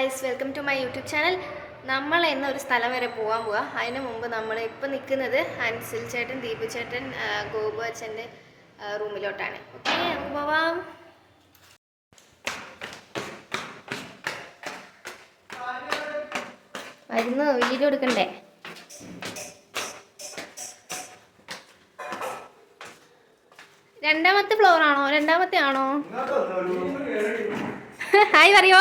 Guys, welcome to my YouTube channel. നമ്മൾ ഇന്ന് ഒരു സ്ഥലം വരെ പോകാൻ അതിന് മുമ്പ് നമ്മൾ ഇപ്പം നിൽക്കുന്നത് അൻസിൽ ചേട്ടൻ, ദീപു ചേട്ടൻ, ഗോപു അച്ഛൻ്റെ റൂമിലോട്ടാണ്. ഓക്കെ, നമുക്ക് പോവാം. വരുന്നു, വീഡിയോ എടുക്കണ്ടേ? രണ്ടാമത്തെ ഫ്ലോർ ആണോ? രണ്ടാമത്തെ ആണോ? ഹായ് പറയോ.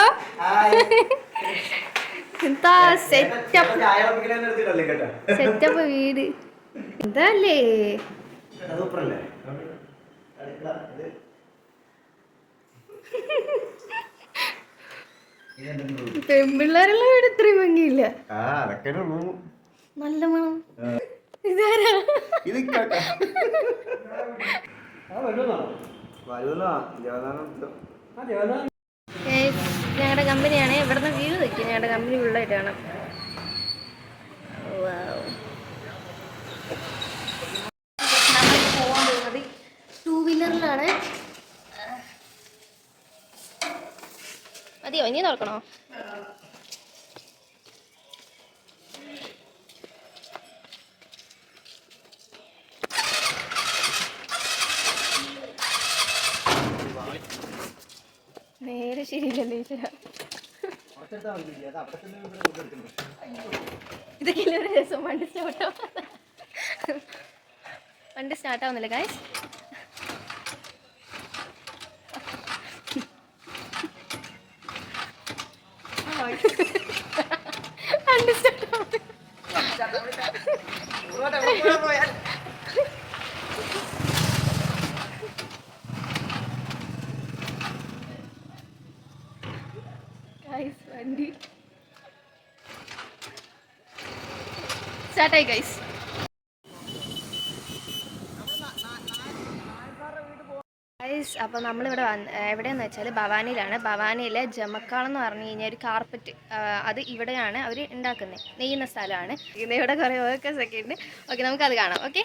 എന്താ സെറ്റപ്പ് വീട് എന്തല്ലേ? പെൺപിള്ളേരുള്ള വീട് ഇത്രയും ഭംഗിയില്ല. നല്ല മണം. ഇതാരാ? ഞങ്ങളുടെ കമ്പനിയാണ്. ഇവിടുന്ന് വ്യൂ നിൽക്കും. ഞങ്ങളുടെ കമ്പനി ഫുള്ളായിട്ട് കാണാം. നമ്മൾ പോകാൻ പോകുന്നത് 2 വീലറിലാണ്. മതിയോ? ഇനി തുറക്കണോ? നേരെ ശരിയില്ലല്ലേ ഈശ്വര. ഇതൊക്കെ ഒരു രസം. വണ്ടി സ്റ്റാർട്ടാവുന്നില്ല ഗൈസ്. വണ്ടി സ്റ്റാർട്ടാവുന്നില്ല. വണ്ടി സ്റ്റാർട്ടായി ഗൈസ്. അപ്പോൾ നമ്മളിവിടെ എവിടെയെന്ന് വെച്ചാൽ ഭവാനിയിലാണ്. ഭവാനിയിലെ ജമക്കാളം എന്ന് പറഞ്ഞു കഴിഞ്ഞാൽ ഒരു കാർപ്പറ്റ്, അത് ഇവിടെയാണ് അവർ ഉണ്ടാക്കുന്നത്, നെയ്യുന്ന സ്ഥലമാണ്. ഇവിടെ കുറേ വർക്കേഴ്സ് ഒക്കെ ഉണ്ട്. ഓക്കെ, നമുക്കത് കാണാം. ഓക്കെ,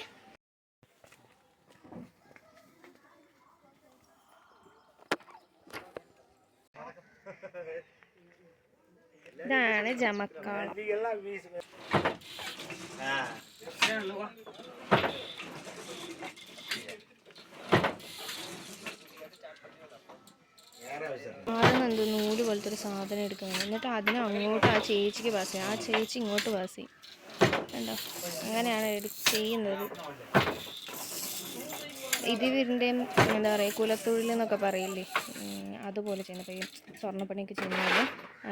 ഇതാണ് ജമക്കാളം. ആരെന്നെന്തോ നൂല് പോലത്തെ ഒരു സാധനം എടുക്കുന്നത്. എന്നിട്ട് അതിനെ അങ്ങോട്ട് ആ ചേച്ചിക്ക് പാസ് ചെയ്യും. ആ ചേച്ചി ഇങ്ങോട്ട് പാസ് ചെയ്യും. കണ്ടോ? അങ്ങനെയാണ് ചെയ്യുന്നത്. ഇതിവരുടെയും എന്താ പറയുക, കുലത്തൊഴിൽ എന്നൊക്കെ പറയില്ലേ, അതുപോലെ ചെയ്യുന്നത്. ഇപ്പോൾ ഈ സ്വർണ്ണപ്പണിയൊക്കെ ചെയ്യുന്നത്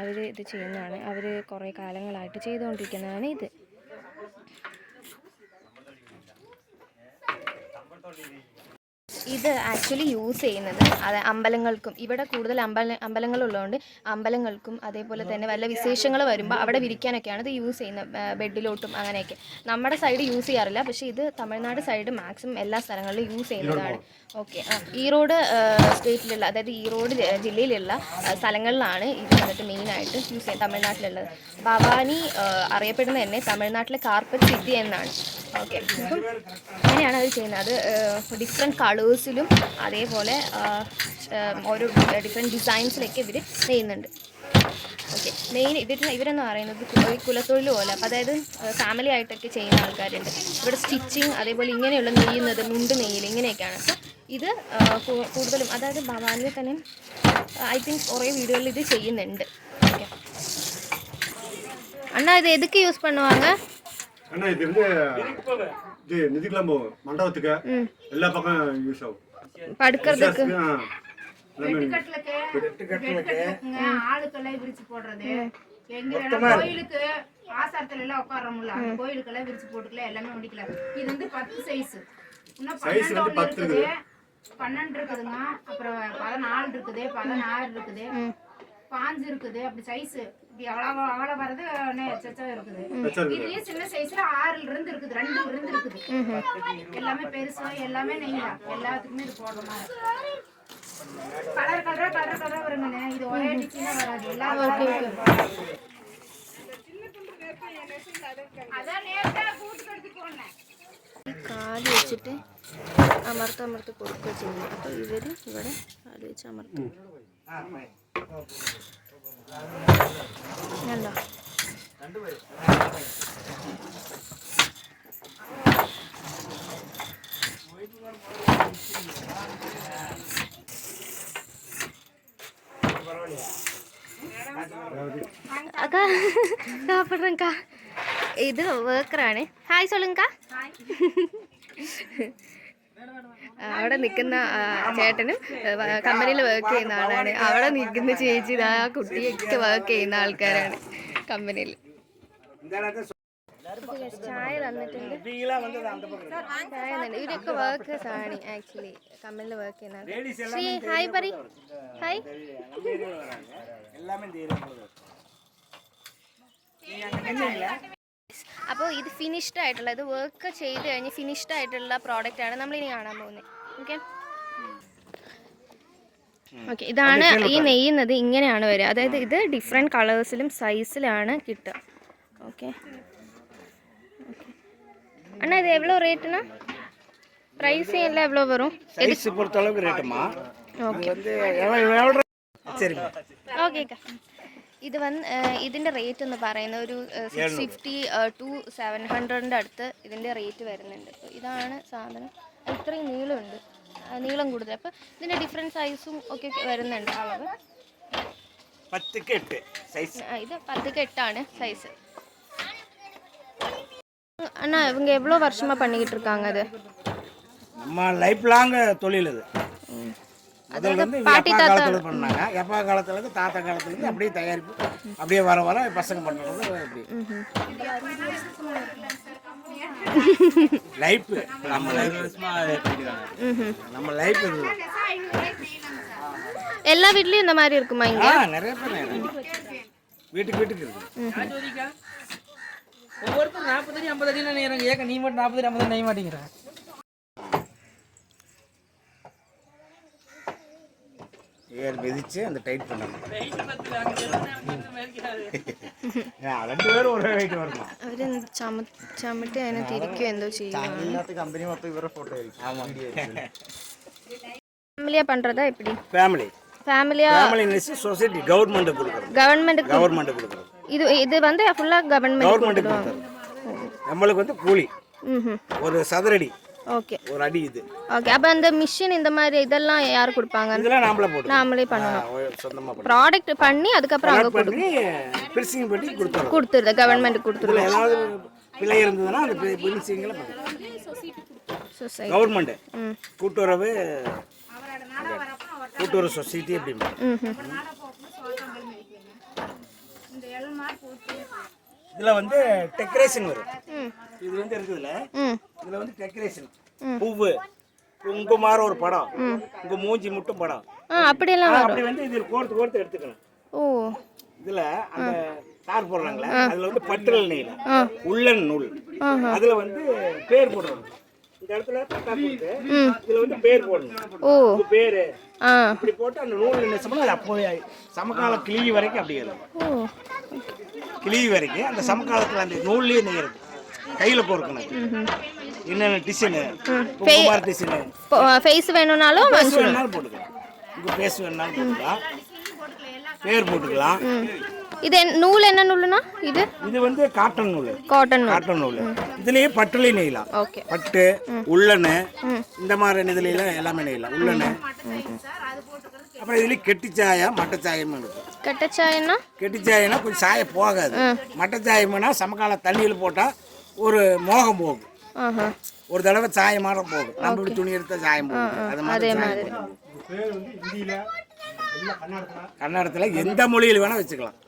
അവർ ഇത് ചെയ്യുന്നതാണ്. അവർ കുറേ കാലങ്ങളായിട്ട് ചെയ്തുകൊണ്ടിരിക്കുന്നതാണ് ഇത്. ഇത് ആക്ച്വലി യൂസ് ചെയ്യുന്നത് അത് അമ്പലങ്ങൾക്കും, ഇവിടെ കൂടുതൽ അമ്പലങ്ങളുള്ളതുകൊണ്ട് അമ്പലങ്ങൾക്കും അതേപോലെ തന്നെ വല്ല വിശേഷങ്ങൾ വരുമ്പോൾ അവിടെ വിരിക്കാനൊക്കെയാണ് ഇത് യൂസ് ചെയ്യുന്നത്, ബെഡിലോട്ടും അങ്ങനെയൊക്കെ. നമ്മുടെ സൈഡ് യൂസ് ചെയ്യാറില്ല, പക്ഷേ ഇത് തമിഴ്നാട് സൈഡ് മാക്സിമം എല്ലാ സ്ഥലങ്ങളിലും യൂസ് ചെയ്യുന്നതാണ്. ഓക്കെ, ഈറോഡ് സ്റ്റേറ്റിലുള്ള, അതായത് ഈറോഡ് ജില്ലയിലുള്ള സ്ഥലങ്ങളിലാണ് ഇത് വന്നിട്ട് മെയിനായിട്ട് യൂസ് ചെയ്യുന്നത്, തമിഴ്നാട്ടിലുള്ളത്. ഭവാനി അറിയപ്പെടുന്നത് തന്നെ തമിഴ്നാട്ടിലെ കാർപ്പറ്റ് സിറ്റി എന്നാണ്. ഓക്കെ, അപ്പം അങ്ങനെയാണ് അവർ ചെയ്യുന്നത്. അത് ഡിഫറെൻറ്റ് കളേഴ്സിലും അതേപോലെ ഓരോ ഡിഫറെൻറ്റ് ഡിസൈൻസിലൊക്കെ ഇവർ നെയ്യുന്നുണ്ട്. ഓക്കെ, മെയിൻ ഇവരെന്ന് പറയുന്നത് കുലത്തൊഴിൽ പോലെ, അപ്പോൾ അതായത് ഫാമിലി ആയിട്ടൊക്കെ ചെയ്യുന്ന ആൾക്കാരുണ്ട്. ഇവിടെ സ്റ്റിച്ചിങ് അതേപോലെ ഇങ്ങനെയുള്ള നെയ്യുന്നത്, മുണ്ട് നെയ്യൽ ഇങ്ങനെയൊക്കെയാണ്. അപ്പോൾ ഇത് കൂടുതലും അതായത് ഭവാനിയിൽ തന്നെ ഐ തിങ്ക് കുറേ വീടുകളിൽ ഇത് ചെയ്യുന്നുണ്ട്. ഓക്കെ അണ്ണാ, ഇത് എതൊക്കെ യൂസ് பண்ணுவாங்க? அண்ணா இது வந்து இது நிதிக்கிழம்பு மண்டபத்துக்கு எல்லா பக்கம் யூஸ் ஆகும். படுக்கிறதுக்கு ஆளுக்கெல்லாம் விரிச்சு போடுறது, எங்க கோயிலுக்கு ஆசாரத்துல எல்லாம் உட்காரமுல்ல, அந்த கோயிலுக்கெல்லாம் விரிச்சு போட்டுக்கலாம், எல்லாமே முடிக்கலாம். இது வந்து 10 சைஸ், இன்னும் 12 இருக்குதுங்க, அப்புறம் 14 இருக்குது, 16 இருக்குது, 5 இருக்குது. அப்படி சைஸ் அவ்வளோ வரது எச்சா இருக்குது. இதுலயே சின்ன சைஸ்ல 6 இருந்து இருக்குது, 2 இருந்து இருக்குது. எல்லாமே பெருசா எல்லாமே நெய்யலாம், எல்லாத்துக்குமே இது போடுற மாதிரி. கலர் கலரா வருங்கண்ணே. இது ஒரே டிசைனா வராது, எல்லாரும் அதான் நேரா கூட்டு கட்டி போனேன். കാല് വെച്ചിട്ട് അമർത്ത് കൊടുക്കുക ചെയ്യുന്നത്. അപ്പോൾ ഇവർ ഇവിടെ കാല് വെച്ച് അമർത്തും. കണ്ടോ? அக்கா சாப்பிட்றேங்க்கா. இது വർക്കറാണ്. ഹായ് சொல்லுங்கக்கா. അവിടെ നിൽക്കുന്ന ചേട്ടനും കമ്പനിയിൽ വർക്ക് ചെയ്യുന്ന ആളാണ്. അവിടെ നിൽക്കുന്ന ചേച്ചി ആ കുട്ടിയൊക്കെ വർക്ക് ചെയ്യുന്ന ആൾക്കാരാണ് കമ്പനിയിൽ. ചായ തന്നിട്ടുണ്ട്. ചായ തന്നിട്ടുണ്ട്. ഇവരൊക്കെ വർക്കേഴ്സ് ആണ് ആക്ച്വലി കമ്പനിയിൽ വർക്ക് ചെയ്യുന്ന. ശ്രീ ഹായ് പറ. ഹായ്. അപ്പോൾ ഇത് ഫിനിഷ്ഡ് ആയിട്ടുള്ള, ഇത് വർക്ക് ചെയ്ത് കഴിഞ്ഞ് ഫിനിഷ്ഡ് ആയിട്ടുള്ള പ്രോഡക്റ്റാണ് നമ്മളിനി കാണാൻ പോകുന്നത്. ഓക്കെ ഓക്കെ ഇതാണ് ഈ നെയ്യുന്നത്. ഇങ്ങനെയാണ് വരിക. അതായത് ഇത് ഡിഫറെൻറ്റ് കളേഴ്സിലും സൈസിലാണ് കിട്ടുക. ഓക്കെ ഓക്കെ அண்ணா இது எவ்வளோ ரேட்டுண்ணா? ப்ரைஸே எல்லாம் எவ்வளோ வரும்? சைஸ் பொறுத்த அளவுக்கு ரேட்டுமா. ஓகே சரிம்மா. ഓക്കേക്കാ. ഇത് ഇതിൻ്റെ റേറ്റ് എന്ന് പറയുന്നത് ഒരു 650 to 700 അടുത്ത് ഇതിൻ്റെ റേറ്റ് വരുന്നുണ്ട്. അപ്പോൾ ഇതാണ് സാധനം. ഇത്രയും നീളമുണ്ട്, നീളം കൂടുതൽ. അപ്പോൾ ഇതിൻ്റെ ഡിഫറെൻറ്റ് സൈസും ഒക്കെ വരുന്നുണ്ട്. അളവ് 10க்கு 8 சைஸ். இது 10க்கு 8 சைஸ். அண்ணா இவங்க எவ்வளோ வருஷமாக பண்ணிக்கிட்டு இருக்காங்க? அது நம்ம லைஃப் லாங் தொழில் இது. அதில் வந்து பாட்டி அப்பா தாத்தா காலத்தில் பண்ணாங்க. எப்பா காலத்துலேருந்து தாத்தா காலத்துலேருந்து அப்படியே தயாரிப்பு அப்படியே வர வர பசங்க பண்ணுறது அப்படி லைஃப். நம்ம லைஃப் இது. எல்லா வீட்லேயும் இந்த மாதிரி இருக்குமா? இங்கே நிறைய பேர் வீட்டுக்கு வீட்டுக்கு இருக்கு. ஒவ்வொருத்தரும் 40 அடி 50 அடி நேரம் ஏக்க, நீ மட்டும் 40 அடி 50 நெய்ய மாட்டேங்கிற. ஏர் மிதிச்சு அந்த டைட் பண்ணணும். 2 പേരും ഒരേ വെയിറ്റ് വരണം. അവർ ചമട്ടി അതിനെ തിരിക്കുകയോ എന്തോ ചെയ്യും. കമ്പനി മൊത്തം ഇവരുടെ ഫോട്ടോ ஃபேமிலியாக பண்ணுறதா எப்படி? ஃபேமிலி சொசைட்டி கவர்மெண்ட் கொடுக்குறது. கவர்மெண்ட் கொடுக்குறது. இது வந்து ஃபுல்லாக கவர்மெண்ட் நம்மளுக்கு வந்து கூலி ஒரு சதுரடி. ஓகே ஒரு அடி இது. ஓகே. அப்போ அந்த மிஷின் இந்த மாதிரி இதெல்லாம் யார் கொடுப்பாங்க? இதெல்லாம் நாமளே பண்ணணும். சொந்தமா ப்ராடக்ட் பண்ணி அதுக்கப்புறம் அங்கே பண்ணி பிரிசிங் பண்ணி கொடுத்துருது. கவர்மெண்ட் கொடுத்துருது. ஏதாவது பிழை இருந்ததுன்னா அந்த பிரிசிங்ல சொசைட்டி கவர்மெண்ட் கூட்டுறவு சொசைட்டி அப்படி. இதுல வந்து டெக்கரேஷன் வரும். இது வந்து இருக்குதுல, இதுல வந்து டெக்கரேஷன் பூவு குங்குமார ஒரு படம், உங்க மூஞ்சி மட்டும் படம் அப்படியெல்லாம் அப்படி வந்து இதில் கோர்த்து எடுத்துக்கணும். ஓ இதுல அந்த தார் போடுறாங்களே, அதுல வந்து பட்டுல நெய்ல உள்ளன் நூல், அதுல வந்து பேர் போடுறாங்க. இந்த இடத்துல பட்டா போட்டு இதுல வந்து பேர் போடணும். உங்க பேரு இப்படி போட்டு அந்த நூல் நெசம்னா அது அப்போவே சமகால கிளி வரைக்கும் அப்படி இருக்கும். கிளி வரைக்கும் அந்த சமகாலத்தில் அந்த நூல்லேயே நெய்யறது. கையில் கோர்க்கணும். என்னென்ன டிசைனு, குமார் டிசைனு, ஃபேஸ் வேணும்னாலும் போட்டுக்கலாம். உங்கள் ஃபேஸ் வேணும்னாலும் போட்டுக்கலாம், பேர் போட்டுக்கலாம். இது நூல் என்ன நூலுனா? இது வந்து காட்டன் நூல். இதுலயே பட்டுல நெய்யலாம். பட்டு உள்ளனு இந்த மாதிரி இதுல எல்லாமே நெய்யலாம். உள்ளனு அப்புறம் இதுல கெட்டிச்சாயம் மட்டச்சாயம் இருக்கு. கெட்டிச்சாயம்னா கொஞ்சம் சாய போகாது. மட்டச்சாயம்னா சமகால தண்ணியில் போட்டா ஒரு மோகம் போகும். ஒரு தடவை சாயமாக போகும். நம்ம இப்படி துணி எடுத்த சாயம் போகும். அது மாதிரி கன்னடத்தில் எந்த மொழியில் வேணா வச்சுக்கலாம்.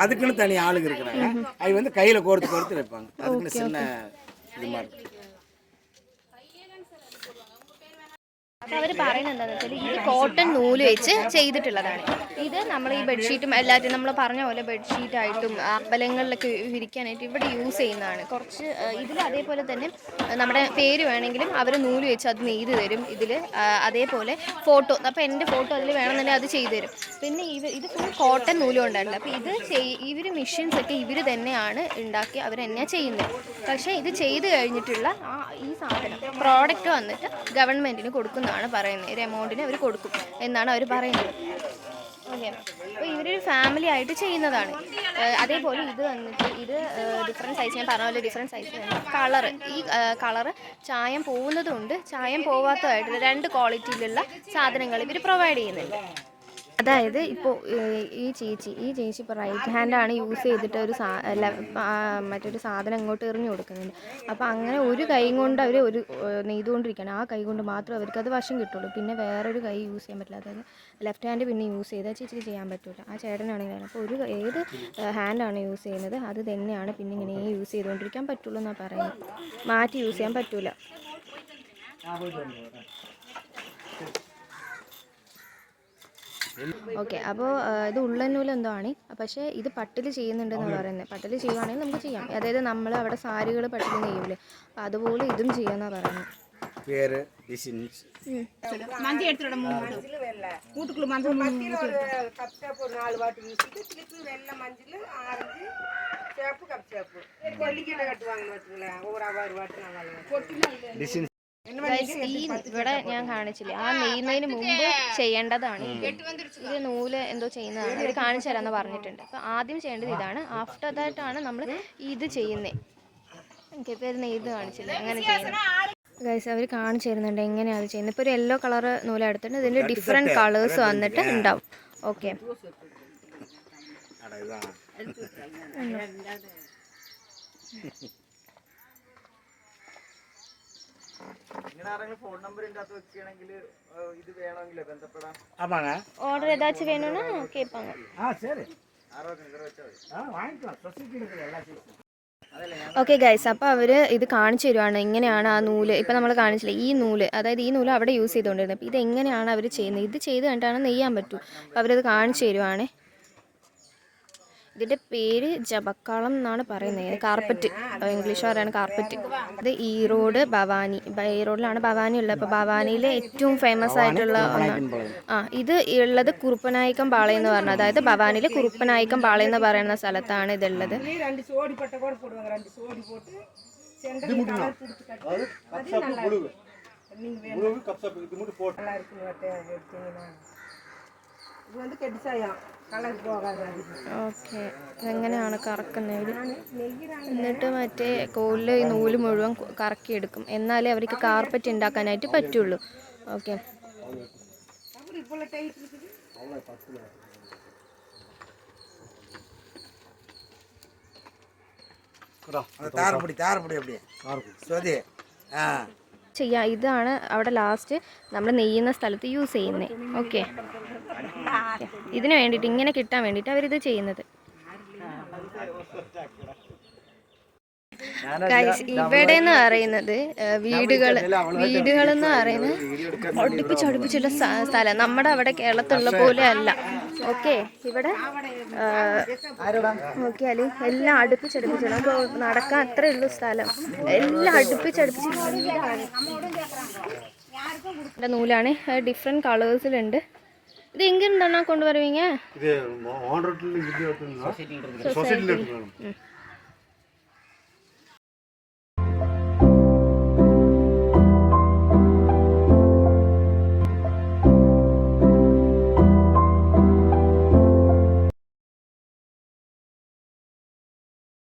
அதுக்குன்னு தனி ஆளுங்க இருக்கிறாங்க. அது வந்து கையில் கோர்த்து வைப்பாங்க. அதுக்குன்னு சின்ன இது மாதிரி. അവർ പറയുന്നത് എന്താണെന്ന് വെച്ചാൽ ഇത് കോട്ടൺ നൂല് വെച്ച് ചെയ്തിട്ടുള്ളതാണ്. ഇത് നമ്മൾ ഈ ബെഡ്ഷീറ്റും എല്ലാവരും നമ്മൾ പറഞ്ഞ പോലെ ബെഡ്ഷീറ്റായിട്ടും അമ്പലങ്ങളിലൊക്കെ വിരിക്കാനായിട്ട് ഇവിടെ യൂസ് ചെയ്യുന്നതാണ്. കുറച്ച് ഇതിൽ അതേപോലെ തന്നെ നമ്മുടെ പേര് വേണമെങ്കിലും അവർ നൂല് വെച്ച് അത് നെയ്ത് തരും. ഇതിൽ അതേപോലെ ഫോട്ടോ, അപ്പോൾ എൻ്റെ ഫോട്ടോ അതിൽ വേണമെന്നുണ്ടെങ്കിൽ അത് ചെയ്തു തരും. പിന്നെ ഇത് ഫുൾ കോട്ടൺ നൂല് കൊണ്ടാണല്ലോ. അപ്പോൾ ഇത് ഇവർ മെഷീൻസൊക്കെ ഇവർ തന്നെയാണ് ഉണ്ടാക്കി അവർ തന്നെയാണ് ചെയ്യുന്നത്. പക്ഷേ ഇത് ചെയ്ത് കഴിഞ്ഞിട്ടുള്ള ഈ സാധനം പ്രോഡക്റ്റ് വന്നിട്ട് ഗവൺമെൻറ്റിന് കൊടുക്കുന്ന എന്നാണ് പറയുന്നത്. ഒരു എമൗണ്ടിന് അവർ കൊടുക്കും എന്നാണ് അവർ പറയുന്നത്. ഓക്കെ, അപ്പോൾ ഇവരൊരു ഫാമിലി ആയിട്ട് ചെയ്യുന്നതാണ്. അതേപോലെ ഇത് വന്നിട്ട് ഇത് ഡിഫറെൻറ്റ് സൈസ്, ഞാൻ പറഞ്ഞ പോലെ ഡിഫറെൻറ്റ് സൈസ് തന്നെ. കളറ്, ഈ കളറ് ചായം പോകുന്നതുകൊണ്ട് ചായം പോവാത്തതായിട്ടുള്ള 2 ക്വാളിറ്റിയിലുള്ള സാധനങ്ങൾ ഇവർ പ്രൊവൈഡ് ചെയ്യുന്നുണ്ട്. അതായത് ഇപ്പോൾ ഈ ചേച്ചി ഇപ്പോൾ റൈറ്റ് ഹാൻഡാണ് യൂസ് ചെയ്തിട്ട് ഒരു മറ്റൊരു സാധനം അങ്ങോട്ട് എറിഞ്ഞു കൊടുക്കുന്നുണ്ട്. അപ്പോൾ അങ്ങനെ ഒരു കൈ കൊണ്ട് അവർ ഒരു നെയ്തുകൊണ്ടിരിക്കുകയാണ്. ആ കൈ കൊണ്ട് മാത്രമേ അവർക്കത് വശം കിട്ടുള്ളൂ. പിന്നെ വേറൊരു കൈ യൂസ് ചെയ്യാൻ പറ്റില്ല. അതായത് ലെഫ്റ്റ് ഹാൻഡ് പിന്നെ യൂസ് ചെയ്താൽ ചേച്ചിക്ക് ചെയ്യാൻ പറ്റില്ല. ആ ചേട്ടനാണെങ്കിൽ അപ്പോൾ ഏത് ഹാൻഡാണ് യൂസ് ചെയ്യുന്നത് അത് തന്നെയാണ് പിന്നെ ഇങ്ങനെ യൂസ് ചെയ്തുകൊണ്ടിരിക്കാൻ പറ്റുള്ളൂ എന്നാണ് പറയുന്നത്. മാറ്റി യൂസ് ചെയ്യാൻ പറ്റില്ല. ഓക്കെ, അപ്പോൾ ഇത് ഉള്ളന്നൂല് എന്തോ ആണ്. പക്ഷേ ഇത് പട്ടിൽ ചെയ്യുന്നുണ്ടെന്നാണ് പറയുന്നത്. പട്ടിൽ ചെയ്യുവാണെങ്കിൽ നമുക്ക് ചെയ്യാം. അതായത് നമ്മൾ അവിടെ സാരികൾ പട്ടിൽ നെയ്യൂലേ, അപ്പോൾ അതുപോലെ ഇതും ചെയ്യാമെന്നാണ് പറയുന്നത്. மஞ்சள் எடுத்துட 3 வீட்டுக்குள்ள மஞ்சள் ഇവിടെ ഞാൻ കാണിച്ചില്ലേ, ആ നെയ്യുന്നതിന് മുമ്പ് ചെയ്യേണ്ടതാണ്. ഇത് നൂല് എന്തോ ചെയ്യുന്നതാണ്, അവർ കാണിച്ചു തരാമെന്ന് പറഞ്ഞിട്ടുണ്ട്. അപ്പോൾ ആദ്യം ചെയ്യേണ്ടത് ഇതാണ്. ആഫ്റ്റർ ദാറ്റാണ് നമ്മൾ ഇത് ചെയ്യുന്നത്. എനിക്കിപ്പോൾ ഇത് നെയ്ത് കാണിച്ചില്ലേ, അങ്ങനെ ചെയ്യുന്നത്. ഗൈസ് അവർ കാണിച്ചു തരുന്നുണ്ട് എങ്ങനെയാണ് അത് ചെയ്യുന്നത്. ഇപ്പോൾ ഒരു യെല്ലോ കളർ നൂല എടുത്തിട്ട് ഇതിൻ്റെ ഡിഫറെൻറ്റ് കളേഴ്സ് വന്നിട്ട് ഉണ്ടാവും. ഓക്കെ, ഓർഡർ ഏതാச்சும் வேணும்னா கேட்பாங்க. ഓക്കെ ഗൈസ്, അപ്പോൾ അവർ ഇത് കാണിച്ചു തരുവാണ് എങ്ങനെയാണ് ആ നൂല്. ഇപ്പോൾ നമ്മൾ കാണിച്ചില്ല ഈ നൂല്, അതായത് ഈ നൂല് അവിടെ യൂസ് ചെയ്തുകൊണ്ടിരുന്നത്. അപ്പോൾ ഇതെങ്ങനെയാണ് അവർ ചെയ്യുന്നത്, ഇത് ചെയ്ത് കണ്ടാണ് നെയ്യാൻ പറ്റൂ. അപ്പോൾ അവരത് കാണിച്ചു തരുവാണ്. ഇതിൻ്റെ പേര് ജബക്കാളം എന്നാണ് പറയുന്നത്. കാർപ്പറ്റ്, ഇംഗ്ലീഷ് പറയാണ് കാർപ്പറ്റ്. ഇത് ഈറോഡ് ഭവാനി, ഈറോഡിലാണ് ഭവാനി ഉള്ളത്. അപ്പോൾ ഭവാനിയിലെ ഏറ്റവും ഫേമസ് ആയിട്ടുള്ള ഒന്നാണ്. ഇത് ഉള്ളത് കുറുപ്പനായിക്കം പാളയം എന്ന് പറഞ്ഞത്, അതായത് ഭവാനിയിലെ കുറുപ്പനായിക്കം പാളയം എന്ന് പറയുന്ന സ്ഥലത്താണ് ഇതുള്ളത്. ഓക്കെ, ഇതെങ്ങനെയാണ് കറക്കുന്നത്. എന്നിട്ട് മറ്റേ കോലിൽ ഈ നൂല് മുഴുവൻ കറക്കിയെടുക്കും. എന്നാലേ അവർക്ക് കാർപ്പറ്റ് ഉണ്ടാക്കാനായിട്ട് പറ്റുള്ളൂ. ഓക്കെ, ചെയ്യാം. ഇതാണ് അവിടെ ലാസ്റ്റ് നമ്മൾ നെയ്യുന്ന സ്ഥലത്ത് യൂസ് ചെയ്യുന്നത്. ഓക്കെ, ഇതിന് വേണ്ടിയിട്ട്, ഇങ്ങനെ കിട്ടാൻ വേണ്ടിയിട്ട് അവരിത് ചെയ്യുന്നത്. ഇവിടെ എന്ന് പറയുന്നത് വീടുകളെന്ന് പറയുന്നത് അടുപ്പിച്ചുള്ള സ്ഥലം. നമ്മുടെ അവിടെ കേരളത്തിലുള്ള പോലെ അല്ല. ഓക്കെ, ഇവിടെ നോക്കിയാൽ എല്ലാം അടുപ്പിച്ചടുപ്പിച്ചുള്ള, അപ്പോൾ നടക്കാൻ അത്രേ ഉള്ളൂ സ്ഥലം. എല്ലാം അടുപ്പിച്ചടുപ്പിച്ച് നൂലാണ്. ഡിഫറെൻറ്റ് കളേഴ്സിലുണ്ട്. இது எங்க இருந்தா கொண்டு வருவீங்க? இது ஆன் ரோட்ல இருந்து சொசைட்டில இருந்து